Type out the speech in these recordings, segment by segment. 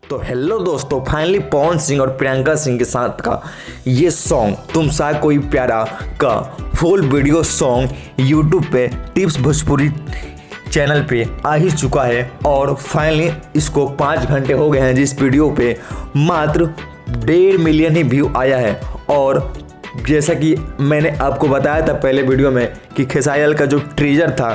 तो हेलो दोस्तों, फाइनली पवन सिंह और प्रियंका सिंह के साथ का ये सॉन्ग तुम सा कोई प्यारा का फुल वीडियो सॉन्ग यूट्यूब पे टिप्स भोजपुरी चैनल पे आ ही चुका है। और फाइनली इसको 5 घंटे हो गए हैं जिस वीडियो पे मात्र 1.5 मिलियन ही व्यू आया है। और जैसा कि मैंने आपको बताया था पहले वीडियो में कि खेसारी का जो ट्रीजर था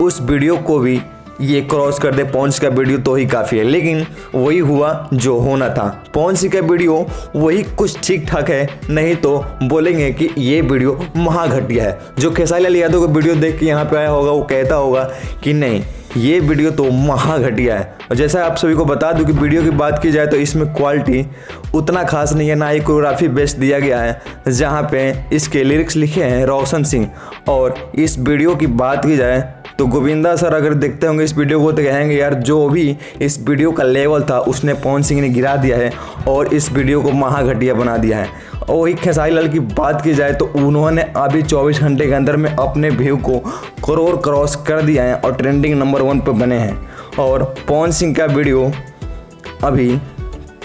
उस वीडियो को भी ये क्रॉस कर दे पवन सिंह का वीडियो तो ही काफ़ी है, लेकिन वही हुआ जो होना था। पवन सिंह का वीडियो वही कुछ ठीक ठाक है, नहीं तो बोलेंगे कि ये वीडियो महा घटिया है। जो खेसारी लाल यादव का वीडियो देख के यहाँ पे आया होगा वो कहता होगा कि नहीं ये वीडियो तो महा घटिया है। और जैसा आप सभी को बता दूं कि वीडियो की बात की जाए तो इसमें क्वालिटी उतना खास नहीं है, ना ही कोरियोग्राफी बेस्ट दिया गया है, जहाँ पे इसके लिरिक्स लिखे हैं रोशन सिंह। और इस वीडियो की बात की जाए तो गोविंदा सर अगर देखते होंगे इस वीडियो को तो कहेंगे यार जो भी इस वीडियो का लेवल था उसने पवन सिंह ने गिरा दिया है और इस वीडियो को महा घटिया बना दिया है। और वही खेसारी लाल की बात की जाए तो उन्होंने अभी 24 घंटे के अंदर में अपने व्यू को करोड़ क्रॉस कर दिया है और ट्रेंडिंग नंबर 1 पर बने हैं। और पवन सिंह का वीडियो अभी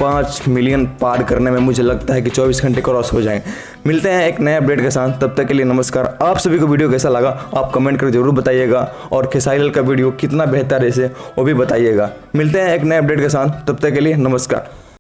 5 मिलियन पार करने में मुझे लगता है कि 24 घंटे क्रॉस हो जाएंगे। मिलते हैं एक नए अपडेट के साथ, तब तक के लिए नमस्कार। आप सभी को वीडियो कैसा लगा आप कमेंट कर जरूर बताइएगा और खेसारी लाल का वीडियो कितना बेहतर है इसे वो भी बताइएगा। मिलते हैं एक नए अपडेट के साथ, तब तक के लिए नमस्कार।